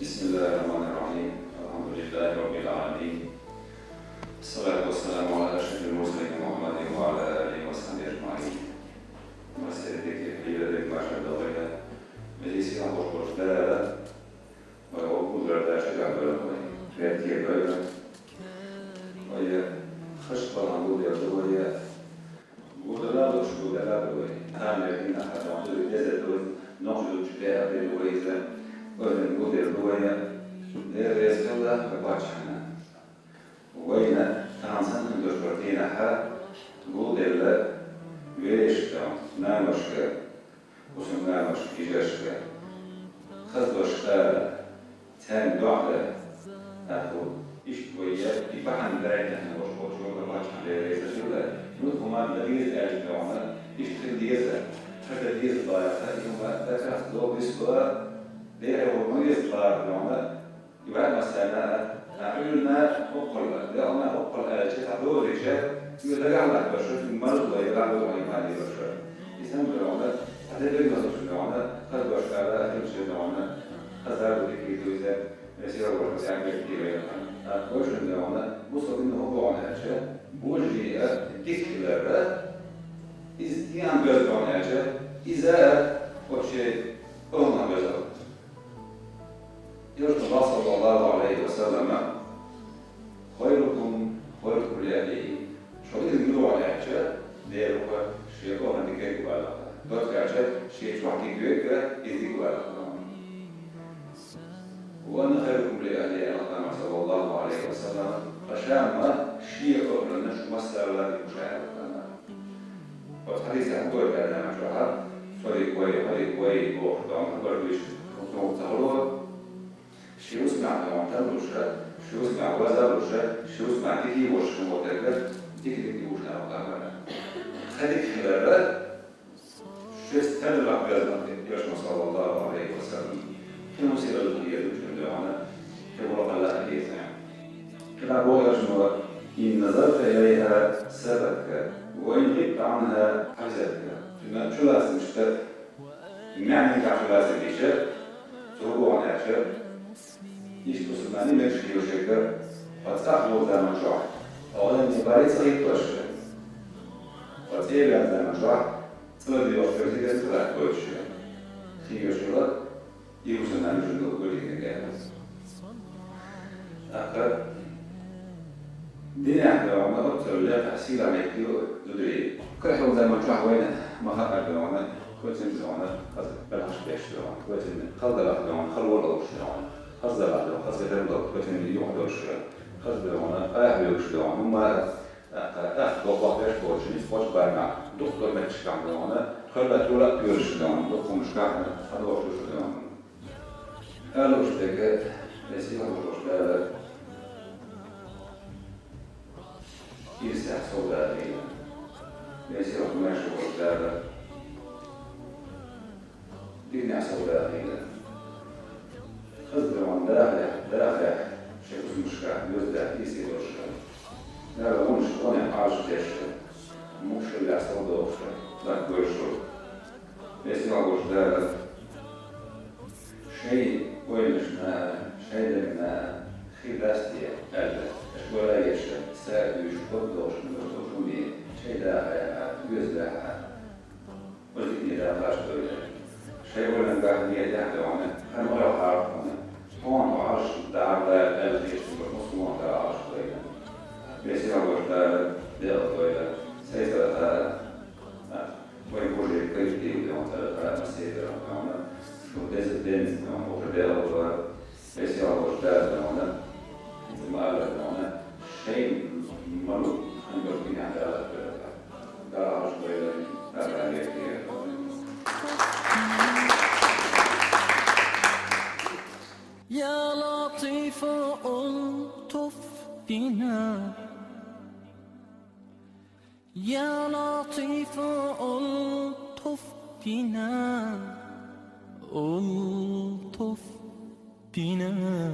بسم الله الرحمن الرحيم. الحمد لله رب العالمين. الصلاة والسلام على أشرف المرسلين محمد وعلى آله وصحبه أجمعين. مسألتك حيلتك ما شاء الله غيرها مجلسي عن بشكر لا ويوقف لرداش العبارة فيأتي البيضة وهي خشبة عن بود يدوية بود لا دوش بود لا دوي هم لكن أحد عمد الجزء دوي نقل جداء بالويزة وإذن بود يدوية ليريز الله بباشحنا وين تانسان من دشبرتين أحد بود الله ويشتا نامشك وسم نامش كيجاشك خذبشتا تان دعلا أخو إشتوية يفحن درجة إحنا وشوش وباشحنا ليريز الله نقوم بالدريز أجمعنا إشتغل ديزة حتى ديز ضايقة يوم ذكرت لو بيسوا ليه هو ما يطلع معنا يبقى مثلا عملنا أقل لأن أقل أشياء تعبوا رجال يرجع لك بشر في المرض ويرجع له عن بشر يسمى معنا هذا اللي نصف معنا قد بشر على أهل شيء معنا خزار ذكي تويزة يصير ورق سامي كتير وش معنا وصل إنه هو عن أشياء وجهي تكلر إزديان بيرد عن أشياء إذا وشيء أهنا بيرد يرجو الله صلى الله عليه وسلم خيركم لأهله شو يقولوا على أشياء ده هو شيء هو هنديك ولا دوت أشياء شيء شو حكي جوك يديك ولا وأنا خيركم لأهله الله صلى الله عليه وسلم عشان شيء أخر نشوف مسألة المشاهدة وحديث عن قوي كلام شهر فريق قوي بوحدة برضوش نقطة شو اسمع معتمد وشة شو اسمع وزر وشة شو اسمع تيجي وش متذكر تيجي وش نعمل خدك خلالات شو استدرك بهذا يشمع صلى الله عليه وسلم كم سيرة الدنيا دوش ندعونا كم رب الله عليه كلا بوغ يشمع إن نظرت إليها سبك وإن غبت عنها حفظتك شو لازم اشتر معنى كعشو لازم يشتر تروح عن أشتر يشتوس معني مكشي وشكر فتاحلو ذا مجرح أولا نباري صحيح توشك وتيبع ذا مجرح تلدي وفرتك استلاح توشك خير شرط يوزن عن جنوب كل كامس أخر دين أحد وعما أكثر لا تحصيل عليك تدري كل حول ذا مجرح وين ما هقل وعما كوتن وعما بلعش بيش وعما كوتن خلد أحد وعما خلور أوش وعما خذ بعده خذ غيره كوتن يوحدوش خذ وعما أهلوش وعما هم أخذ وقت بيش بوجني فوش بارنا دكتور متش كان وعما خلت ولا بيرش وعما دكتور مش كان هذا وش وعما هذا وش ده نسيب هذا وش ده يسح صداري يسير ماشي وردارة ديني صداري خذ عن داخل شيء مشكلة يزداد يصير مشكلة لا مش وانا عايش ليش مش اللي عصبه وفر لا كويشو يسير وردارة شيء وينش ما شيء لنا خلاصتي ألا ولا يشتى سائل يشبه دوش من شيء لا يزداد وزيني لا فاش شيء ولا نقاعد يدعي وانا أنا ما أعرف أنا هون عاش دار لا الخيش مسلم لا عاش ولا بيصير ولا لا ولا سيدا ويقول لي كيف دي ولا مسيرة أنا شو ده الدين أنا ولا ولا بيصير ولا أنا ما أعرف أنا شيء ملوك عندك في هذا لا عاش ولا لا يكفي يا لطيف ألطف بنا يا لطيف ألطف بنا ألطف بنا